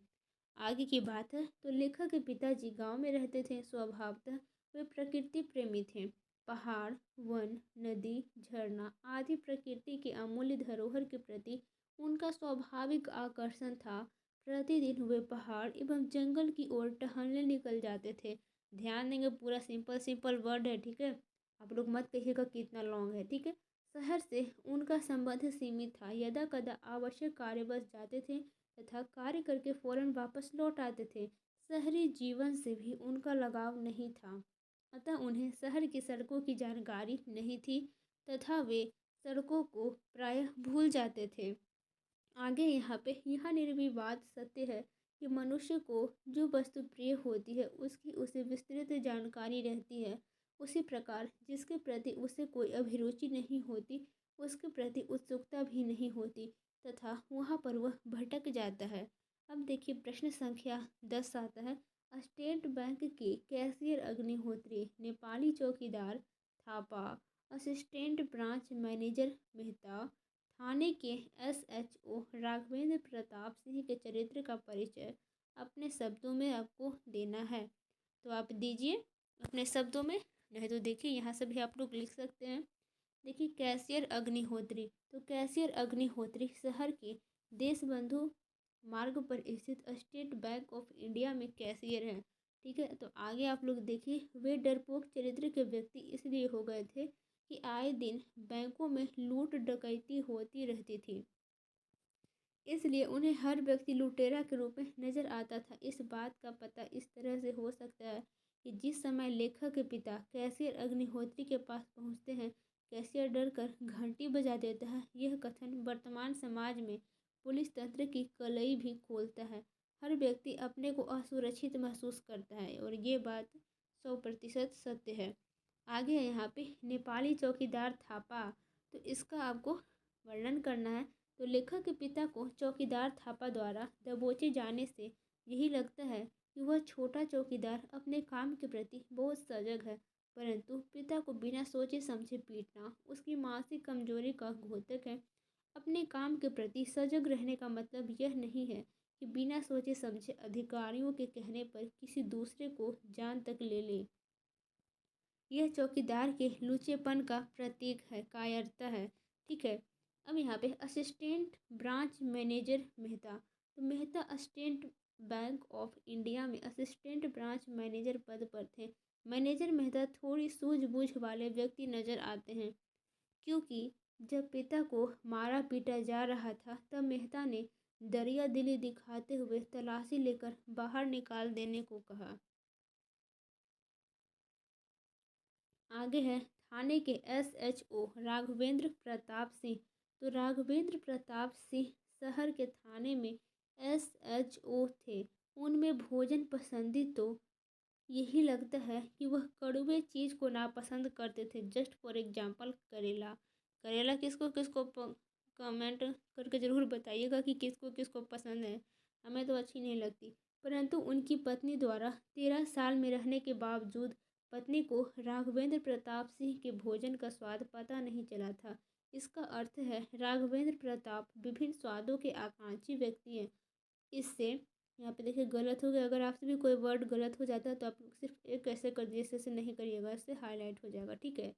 आगे की बात है, तो लेखक के पिताजी गांव में रहते थे। स्वभावतः वे प्रकृति प्रेमी थे। पहाड़, वन, नदी, झरना आदि प्रकृति के अमूल्य धरोहर के प्रति उनका स्वाभाविक आकर्षण था। प्रतिदिन वे पहाड़ एवं जंगल की ओर टहलने निकल जाते थे। ध्यान देंगे, पूरा सिंपल सिंपल वर्ड है, ठीक है, आप लोग मत कहिएगा कितना लॉन्ग है, ठीक है। शहर से उनका संबंध सीमित था। यदा कदा आवश्यक कार्य बस जाते थे तथा कार्य करके फौरन वापस लौट आते थे। शहरी जीवन से भी उनका लगाव नहीं था, अतः उन्हें शहर की सड़कों की जानकारी नहीं थी तथा वे सड़कों को प्रायः भूल जाते थे। आगे यहाँ पे यह निर्विवाद सत्य है कि मनुष्य को जो वस्तु प्रिय होती है उसकी उसे विस्तृत जानकारी रहती है। उसी प्रकार जिसके प्रति उसे कोई अभिरुचि नहीं होती उसके प्रति उत्सुकता भी नहीं होती तथा वहाँ पर वह भटक जाता है। अब देखिए, प्रश्न संख्या 10 आता है, स्टेट बैंक के कैशियर अग्निहोत्री, नेपाली चौकीदार Thapa, assistant branch manager Mehta, थाने के एसएचओ राघवेंद्र प्रताप सिंह के चरित्र का परिचय अपने शब्दों में आपको देना है। तो आप दीजिए अपने शब्दों में, नहीं तो देखिए यहाँ से भी आप लोग लिख सकते हैं। देखिए, कैशियर अग्निहोत्री, तो कैशियर अग्निहोत्री शहर के देशबंधु मार्ग पर स्थित स्टेट बैंक ऑफ इंडिया में कैशियर हैं। ठीक है, तो आगे आप लोग देखिए, वे डरपोक चरित्र के व्यक्ति इसलिए हो गए थे कि आए दिन बैंकों में लूट डकैती होती रहती थी, इसलिए उन्हें हर व्यक्ति लुटेरा के रूप में नजर आता था। इस बात का पता इस तरह से हो सकता है कि जिस समय लेखक के पिता कैशियर अग्निहोत्री के पास पहुंचते हैं, कैशियर डर कर घंटी बजा देता है। यह कथन वर्तमान समाज में पुलिस तंत्र की कलई भी खोलता है। हर व्यक्ति अपने को असुरक्षित महसूस करता है और ये बात 100% सत्य है। आगे है यहाँ पे, नेपाली चौकीदार थापा, तो इसका आपको वर्णन करना है। तो लेखक के पिता को चौकीदार थापा द्वारा दबोचे जाने से यही लगता है कि वह छोटा चौकीदार अपने काम के प्रति बहुत सजग है, परंतु पिता को बिना सोचे समझे पीटना उसकी मानसिक कमजोरी का द्योतक है। अपने काम के प्रति सजग रहने का मतलब यह नहीं है कि बिना सोचे समझे अधिकारियों के कहने पर किसी दूसरे को जान तक ले ले। यह चौकीदार के लुचेपन का प्रतीक है, कायरता है। ठीक है, अब यहाँ पे असिस्टेंट ब्रांच मैनेजर मेहता, तो Mehta state bank of India में असिस्टेंट ब्रांच मैनेजर पद पर थे। मैनेजर मेहता थोड़ी सूझबूझ वाले व्यक्ति नजर आते हैं, क्योंकि जब पिता को मारा पीटा जा रहा था तब मेहता ने दरिया दिली दिखाते हुए तलाशी लेकर बाहर निकाल देने को कहा। आगे है थाने के SHO राघवेंद्र प्रताप सिंह। तो राघवेंद्र प्रताप सिंह शहर के थाने में SHO थे। उनमें भोजन पसंदी तो यही लगता है कि वह कड़वे चीज़ को नापसंद करते थे। जस्ट फॉर एग्जाम्पल करेला। करेला किसको किसको कमेंट करके ज़रूर बताइएगा कि किसको किसको पसंद है। हमें तो अच्छी नहीं लगती। परंतु उनकी पत्नी द्वारा 13 साल में रहने के बावजूद पत्नी को राघवेंद्र प्रताप सिंह के भोजन का स्वाद पता नहीं चला था। इसका अर्थ है राघवेंद्र प्रताप विभिन्न स्वादों के आकांक्षी व्यक्ति हैं। इससे यहाँ पे देखिए गलत हो गया। अगर आपसे भी कोई वर्ड गलत हो जाता है तो आप सिर्फ एक ऐसे कर दीजिए, ऐसे नहीं करिएगा, इससे हाईलाइट हो जाएगा, ठीक है।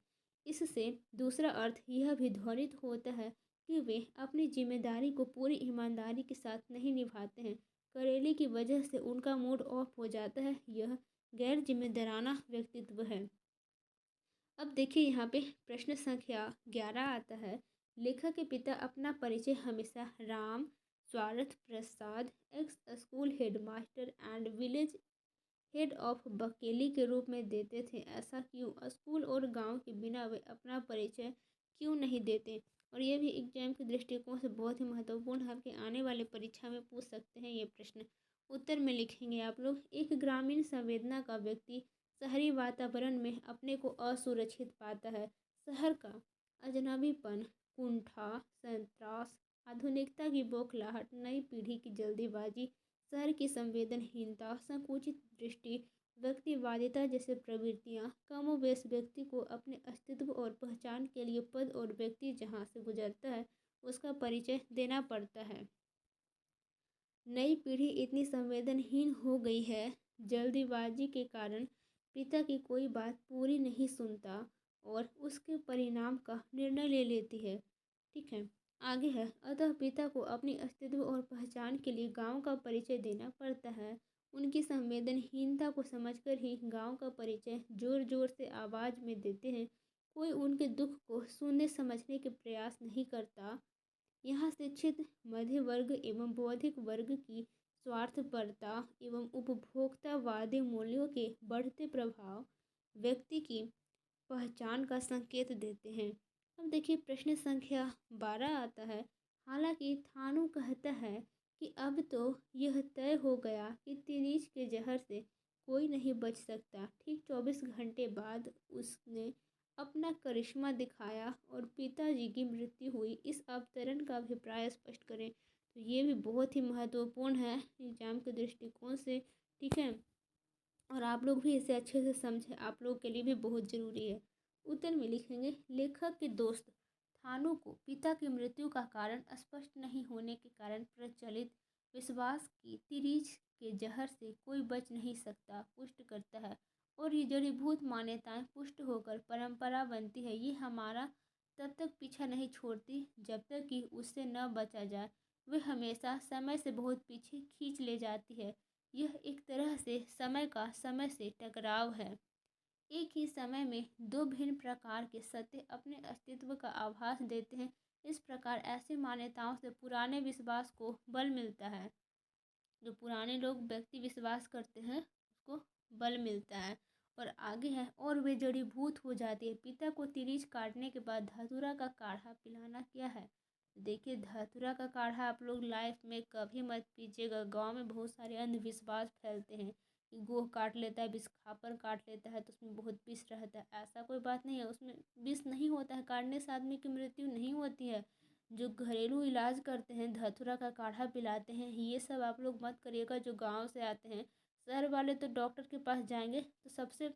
इससे दूसरा अर्थ यह भी ध्वनित होता है कि वे अपनी जिम्मेदारी को पूरी ईमानदारी के साथ नहीं निभाते हैं। करेले की वजह से उनका मूड ऑफ हो जाता है। यह गैर जिम्मेदाराना व्यक्तित्व है। अब देखिए यहाँ पे प्रश्न संख्या 11 आता है। लेखक के पिता अपना परिचय हमेशा Ram Swarth Prasad ex school headmaster and village head of Bakeli के रूप में देते थे। ऐसा क्यों? स्कूल और गांव के बिना वे अपना परिचय क्यों नहीं देते? और ये भी एग्जाम के दृष्टिकोण से बहुत ही महत्वपूर्ण है। आपके आने वाले परीक्षा में पूछ सकते हैं ये प्रश्न। उत्तर में लिखेंगे आप लोग। एक ग्रामीण संवेदना का व्यक्ति शहरी वातावरण में अपने को असुरक्षित पाता है। शहर का अजनबीपन, कुंठा, संत्रास, आधुनिकता की बौखलाहट, नई पीढ़ी की जल्दीबाजी, शहर की संवेदनहीनता, संकुचित दृष्टि, व्यक्तिवादिता जैसे प्रवृत्तियाँ कमोबेश व्यक्ति को अपने अस्तित्व और पहचान के लिए पद और व्यक्ति जहाँ से गुजरता है उसका परिचय देना पड़ता है। नई पीढ़ी इतनी संवेदनहीन हो गई है, जल्दीबाजी के कारण पिता की कोई बात पूरी नहीं सुनता और उसके परिणाम का निर्णय ले लेती है, ठीक है। आगे है, अतः पिता को अपनी अस्तित्व और पहचान के लिए गांव का परिचय देना पड़ता है। उनकी संवेदनहीनता को समझकर ही गांव का परिचय जोर जोर से आवाज़ में देते हैं। कोई उनके दुख को सुनने समझने के प्रयास नहीं करता। यहाँ शिक्षित मध्य वर्ग एवं बौद्धिक वर्ग की स्वार्थपरता एवं उपभोक्तावादी मूल्यों के बढ़ते प्रभाव व्यक्ति की पहचान का संकेत देते हैं। अब देखिए प्रश्न संख्या 12 आता है। हालांकि थानू कहता है कि अब तो यह तय हो गया कि तिरीच के जहर से कोई नहीं बच सकता। ठीक 24 घंटे बाद उसने अपना करिश्मा दिखाया और पिताजी की मृत्यु हुई। इस अवतरण का अभिप्राय स्पष्ट करें। तो ये भी बहुत ही महत्वपूर्ण है एग्जाम के दृष्टिकोण से, ठीक है। और आप लोग भी इसे अच्छे से समझें, आप लोग के लिए भी बहुत ज़रूरी है। उत्तर में लिखेंगे, लेखक के दोस्त थानू को पिता की मृत्यु का कारण स्पष्ट नहीं होने के कारण प्रचलित विश्वास की तिरीच के जहर से कोई बच नहीं सकता पुष्ट करता है। और ये जड़ीभूत मान्यताएं पुष्ट होकर परंपरा बनती है। ये हमारा तब तक पीछा नहीं छोड़ती जब तक कि उससे न बचा जाए। वे हमेशा समय से बहुत पीछे खींच ले जाती है। यह एक तरह से समय से टकराव है। एक ही समय में दो भिन्न प्रकार के सत्य अपने अस्तित्व का आभास देते हैं। इस प्रकार ऐसी मान्यताओं से पुराने विश्वास को बल मिलता है। जो पुराने लोग व्यक्ति विश्वास करते हैं उसको बल मिलता है। और आगे है, और वे जड़ीभूत हो जाती है। पिता को तिरीच काटने के बाद धतूरा का काढ़ा पिलाना क्या है? देखिए धतूरा का काढ़ा आप लोग लाइफ में कभी मत पीजिएगा। गांव में बहुत सारे अंधविश्वास फैलते हैं कि गोह काट लेता है, विषखापर काट लेता है तो उसमें बहुत विष रहता है। ऐसा कोई बात नहीं है, उसमें विष नहीं होता है। काटने से आदमी की मृत्यु नहीं होती है। जो घरेलू इलाज करते हैं, धतूरा का काढ़ा पिलाते हैं, ये सब आप लोग मत करिएगा जो गांव से आते हैं। शहर वाले तो डॉक्टर के पास जाएंगे तो सबसे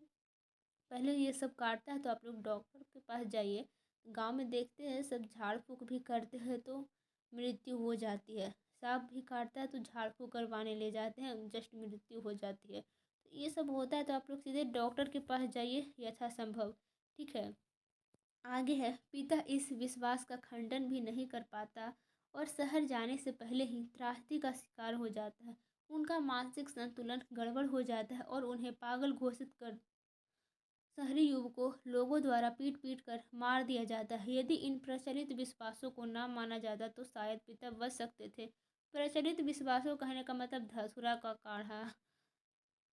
पहले ये सब काटता है तो आप लोग डॉक्टर के पास जाइए। गांव में देखते हैं सब झाड़ फूँक भी करते हैं तो मृत्यु हो जाती है। सांप भी काटता है तो झाड़ फूँक करवाने ले जाते हैं, जस्ट मृत्यु हो जाती है। तो ये सब होता है तो आप लोग सीधे डॉक्टर के पास जाइए यथासंभव, ठीक है। आगे है, पिता इस विश्वास का खंडन भी नहीं कर पाता और शहर जाने से पहले ही त्रासदी का शिकार हो जाता है। उनका मानसिक संतुलन गड़बड़ हो जाता है और उन्हें पागल घोषित कर शहरी युवकों लोगों द्वारा पीट पीट कर मार दिया जाता है। यदि इन प्रचलित विश्वासों को ना माना जाता तो शायद पिता बच सकते थे। प्रचलित विश्वासों कहने का मतलब धतूरा का काढ़ा,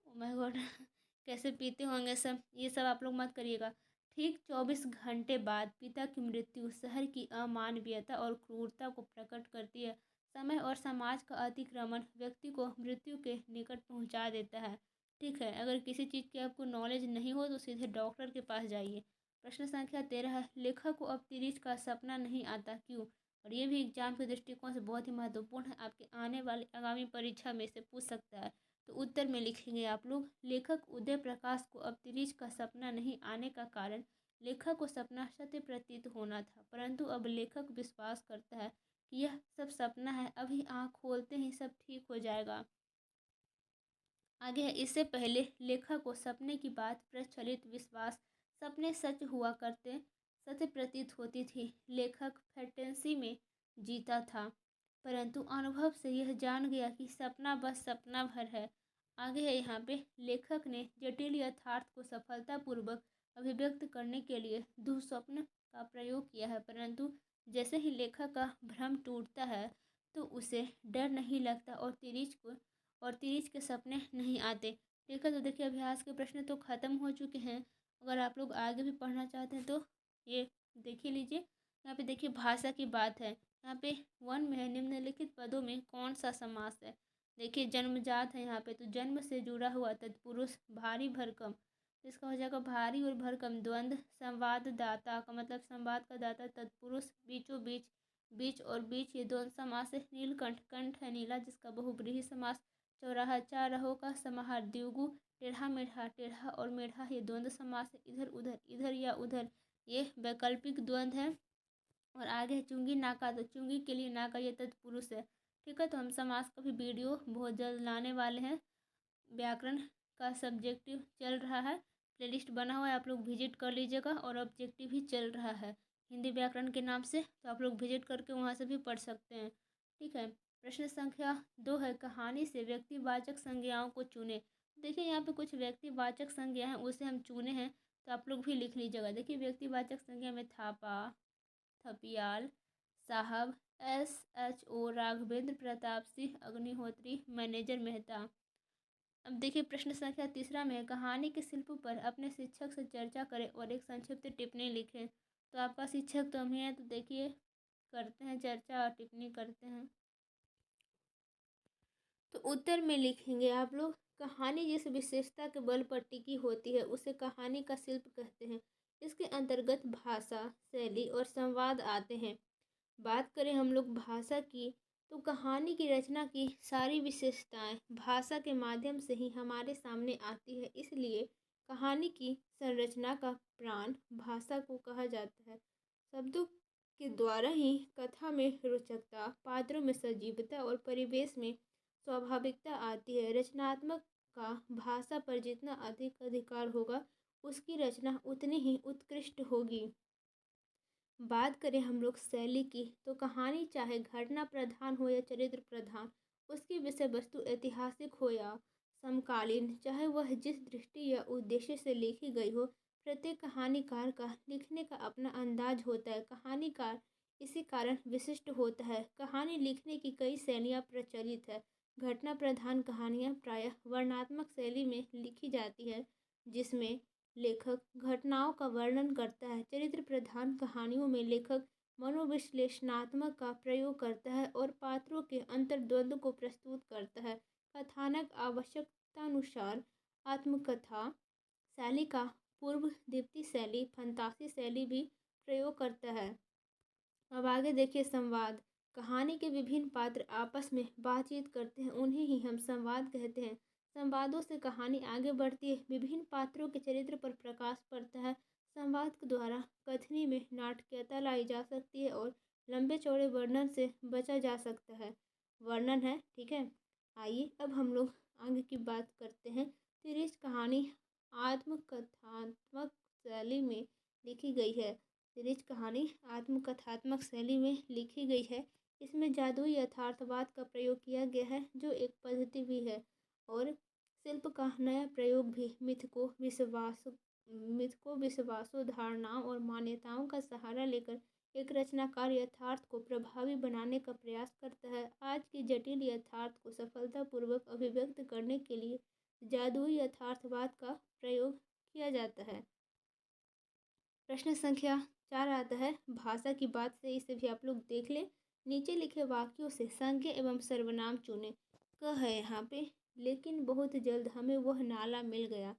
ओ माय गॉड, कैसे पीते होंगे सब, ये सब आप लोग मत करिएगा। ठीक 24 घंटे बाद पिता की मृत्यु शहर की अमानवीयता और क्रूरता को प्रकट करती है। समय और समाज का अतिक्रमण व्यक्ति को मृत्यु के निकट पहुंचा देता है। ठीक है, अगर किसी चीज़ की आपको नॉलेज नहीं हो तो सीधे डॉक्टर के पास जाइए। प्रश्न संख्या 13 है, लेखक को अब तिरिच का सपना नहीं आता क्यों? और ये भी एग्जाम के दृष्टिकोण से बहुत ही महत्वपूर्ण है, आपके आने वाली आगामी परीक्षा में से पूछ सकता है। तो उत्तर में लिखेंगे आप लोग, लेखक उदय प्रकाश को अब तिरिच का सपना नहीं आने का कारण लेखक को सपना सत्य प्रतीत होना था, परंतु अब लेखक विश्वास करता है कि यह सब सपना है, अभी आँख खोलते ही सब ठीक हो जाएगा। आगे है, इससे पहले लेखक को सपने की बात प्रचलित विश्वास सपने सच हुआ करते सत्य प्रतीत होती थी। लेखक फैंटेसी में जीता था, परंतु अनुभव से यह जान गया कि सपना बस सपना भर है। आगे है यहाँ पे, लेखक ने जटिल यथार्थ को सफलतापूर्वक अभिव्यक्त करने के लिए दुःस्वप्न का प्रयोग किया है, परंतु जैसे ही लेखक का भ्रम टूटता है तो उसे डर नहीं लगता और तिरिच के सपने नहीं आते। ठीक है, तो देखिए अभ्यास के प्रश्न तो ख़त्म हो चुके हैं। अगर आप लोग आगे भी पढ़ना चाहते हैं तो ये देखिए लीजिए। यहाँ पे देखिए भाषा की बात है। यहाँ पे 1 में है, निम्नलिखित पदों में कौन सा समास है? देखिए जन्मजात है यहाँ पे, तो जन्म से जुड़ा हुआ तत्पुरुष भारी भरकम, इसका हो जाएगा भारी और भरकम द्वंद्व। संवाददाता का मतलब संवाद का दाता तत्पुरुष, बीचों बीच, बीच और बीच, ये द्वंद्व समास है। नीलकंठ, कंठ है नीला जिसका बहुब्रीहि समास। चौराहा, चारहों का समाहार। द्विगु, टेढ़ा मेढ़ा, टेढ़ा और मेढ़ा, ये द्वंद्व समास है। इधर उधर, इधर या उधर, ये वैकल्पिक द्वंद्व है। और आगे है चुंगी नाका, तो चुंगी के लिए नाका ये तत्पुरुष है। ठीक है, तो हम समास का भी वीडियो बहुत जल्द लाने वाले हैं। व्याकरण का सब्जेक्टिव चल रहा है, प्लेलिस्ट बना हुआ है, आप लोग विजिट कर लीजिएगा। और ऑब्जेक्टिव भी चल रहा है हिंदी व्याकरण के नाम से, तो आप लोग विजिट करके वहाँ से भी पढ़ सकते हैं। ठीक है, प्रश्न संख्या 2 है, कहानी से व्यक्तिवाचक संज्ञाओं को चुने। देखिए यहाँ पे कुछ व्यक्तिवाचक संज्ञा हैं, उसे हम चुने हैं, तो आप लोग भी लिख लीजिएगा। देखिए व्यक्तिवाचक संज्ञा में थापा, थपियाल, साहब, SHO, राघवेंद्र प्रताप सिंह, अग्निहोत्री, मैनेजर मेहता। अब देखिए प्रश्न संख्या 3 में है, कहानी के शिल्प पर अपने शिक्षक से चर्चा करें और एक संक्षिप्त टिप्पणी लिखें। तो आपका शिक्षक तो हम ही हैं, तो देखिए करते हैं चर्चा और टिप्पणी करते हैं। तो उत्तर में लिखेंगे आप लोग, कहानी जिस विशेषता के बल पर टिकी होती है उसे कहानी का शिल्प कहते हैं। इसके अंतर्गत भाषा, शैली और संवाद आते हैं। बात करें हम लोग भाषा की, तो कहानी की रचना की सारी विशेषताएं भाषा के माध्यम से ही हमारे सामने आती है, इसलिए कहानी की संरचना का प्राण भाषा को कहा जाता है। शब्दों के द्वारा ही कथा में रोचकता, पात्रों में सजीवता और परिवेश में स्वाभाविकता आती है। रचनात्मक का भाषा पर जितना अधिक अधिकार होगा उसकी रचना उतनी ही उत्कृष्ट होगी। बात करें हम लोग शैली की, तो कहानी चाहे घटना प्रधान हो या चरित्र प्रधान, उसकी विषय वस्तु ऐतिहासिक हो या समकालीन, चाहे वह जिस दृष्टि या उद्देश्य से लिखी गई हो, प्रत्येक कहानीकार का लिखने का अपना अंदाज होता है। कहानीकार इसी कारण विशिष्ट होता है। कहानी लिखने की कई शैलियाँ प्रचलित है। घटना प्रधान कहानियाँ प्रायः वर्णनात्मक शैली में लिखी जाती है, जिसमें लेखक घटनाओं का वर्णन करता है। चरित्र प्रधान कहानियों में लेखक मनोविश्लेषणात्मक का प्रयोग करता है और पात्रों के अंतर्द्वंद को प्रस्तुत करता है। कथानक आवश्यकतानुसार आत्मकथा शैली का पूर्व दीप्ति शैली, फंतासी शैली भी प्रयोग करता है। अब आगे देखिए संवाद। कहानी के विभिन्न पात्र आपस में बातचीत करते हैं, उन्हें ही हम संवाद कहते हैं। संवादों से कहानी आगे बढ़ती है, विभिन्न पात्रों के चरित्र पर प्रकाश पड़ता है। संवाद के द्वारा कथनी में नाटकीयता लाई जा सकती है और लंबे चौड़े वर्णन से बचा जा सकता है। वर्णन है, ठीक है। आइए अब हम लोग आगे की बात करते हैं। तिरिच कहानी आत्मकथात्मक शैली में लिखी गई है। तिरिच कहानी आत्मकथात्मक शैली में लिखी गई है। इसमें जादुई यथार्थवाद का प्रयोग किया गया है, जो एक पद्धति भी है, और शिल्प का नया प्रयोग भी मिथ को विश्वासों, धारणाओं और मान्यताओं का सहारा लेकर एक रचनाकार यथार्थ को प्रभावी बनाने का प्रयास करता है। आज की जटिल यथार्थ को सफलतापूर्वक अभिव्यक्त करने के लिए जादुई यथार्थवाद का प्रयोग किया जाता है। प्रश्न संख्या 4 आता है, भाषा की बात से इसे भी आप लोग देख लें। नीचे लिखे वाक्यों से संज्ञा एवं सर्वनाम चुनें। क है यहाँ पे, लेकिन बहुत जल्द हमें वह नाला मिल गया।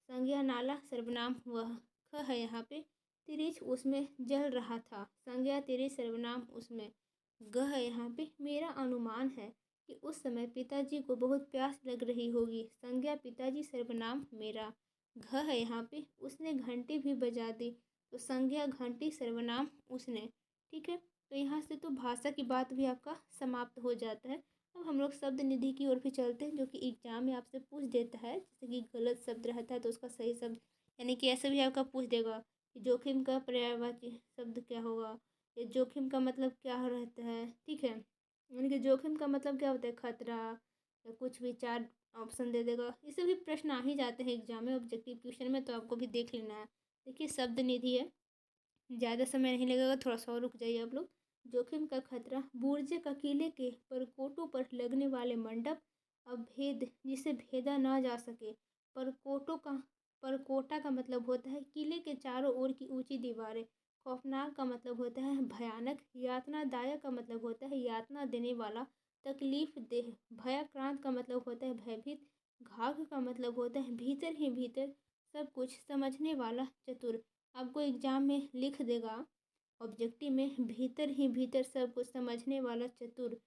संज्ञा नाला, सर्वनाम वह। ख है यहाँ पे, तिरिछ उसमें जल रहा था। संज्ञा तिरिछ, सर्वनाम उसमें। ग है यहाँ पे, मेरा अनुमान है कि उस समय पिताजी को बहुत प्यास लग रही होगी। संज्ञा पिताजी, सर्वनाम मेरा। घ है यहाँ पे, उसने घंटी भी बजा दी। तो संज्ञा घंटी, सर्वनाम उसने। ठीक है, तो यहाँ से तो भाषा की बात भी आपका समाप्त हो जाता है। अब हम लोग शब्द निधि की ओर भी चलते हैं, जो कि एग्जाम में आपसे पूछ देता है। जैसे कि गलत शब्द रहता है तो उसका सही शब्द, यानी कि ऐसे भी आपका पूछ देगा कि जोखिम का पर्यायवाची शब्द क्या होगा, या जोखिम का मतलब क्या रहता है। ठीक है, यानी कि जोखिम का मतलब क्या होता है, खतरा, या कुछ भी 4 ऑप्शन दे देगा। इससे भी प्रश्न आ ही जाते हैं एग्जाम में, ऑब्जेक्टिव क्वेश्चन में, तो आपको भी देख लेना है। देखिए, शब्द निधि है, ज़्यादा समय नहीं लगेगा, थोड़ा सा और रुक जाइए आप लोग। जोखिम का खतरा, बुर्जे का किले के परकोटों पर लगने वाले मंडप, अभेद जिसे भेदा ना जा सके। परकोटा का मतलब होता है किले के चारों ओर की ऊंची दीवारें। खौफनाक का मतलब होता है भयानक। यातनादायक का मतलब होता है यातना देने वाला, तकलीफ देह। भयाक्रांत का मतलब होता है भयभीत। घाघ का मतलब होता है भीतर ही भीतर सब कुछ समझने वाला, चतुर। आपको एग्जाम में लिख देगा ऑब्जेक्टिव में, भीतर ही भीतर सब कुछ समझने वाला, चतुर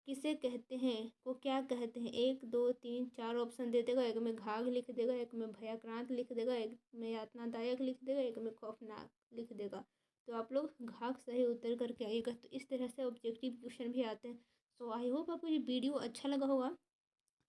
किसे कहते हैं, को क्या कहते हैं। 1 2 3 4 ऑप्शन दे देगा। एक में घाघ लिख देगा, एक में भयाक्रांत लिख देगा, एक में यातनादायक लिख देगा, एक में खौफनाक लिख देगा। तो आप लोग घाघ सही उत्तर करके आइएगा। तो इस तरह से ऑब्जेक्टिव क्वेश्चन भी आते हैं। सो आई होप आपको ये वीडियो अच्छा लगा होगा।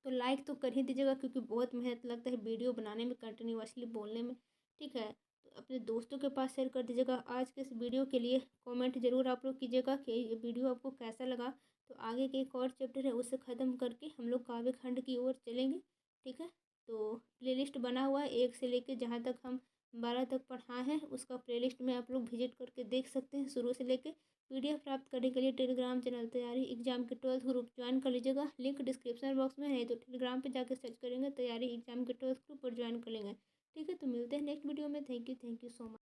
तो लाइक तो कर ही दीजिएगा, क्योंकि बहुत मेहनत लगता है वीडियो बनाने में, कंटिन्यूअसली बोलने में। ठीक है, तो अपने दोस्तों के पास शेयर कर दीजिएगा। आज के इस वीडियो के लिए कमेंट ज़रूर आप लोग कीजिएगा कि ये वीडियो आपको कैसा लगा। तो आगे के एक और चैप्टर है, उसे ख़त्म करके हम लोग काव्य खंड की ओर चलेंगे। ठीक है, तो प्लेलिस्ट बना हुआ है 1 से लेकर जहाँ तक हम 12 तक पढ़ाए हैं, उसका प्लेलिस्ट में आप लोग विजिट करके देख सकते हैं, शुरू से लेकर। पीडीएफ प्राप्त करने के लिए टेलीग्राम चैनल तैयारी एग्जाम के 12th ग्रुप ज्वाइन कर लीजिएगा। लिंक डिस्क्रिप्शन बॉक्स में है, तो टेलीग्राम पे जाकर सर्च करेंगे तैयारी एग्जाम के 12th ग्रुप और ज्वाइन कर लेंगे। ठीक है, तो मिलते हैं नेक्स्ट वीडियो में। Thank you so much.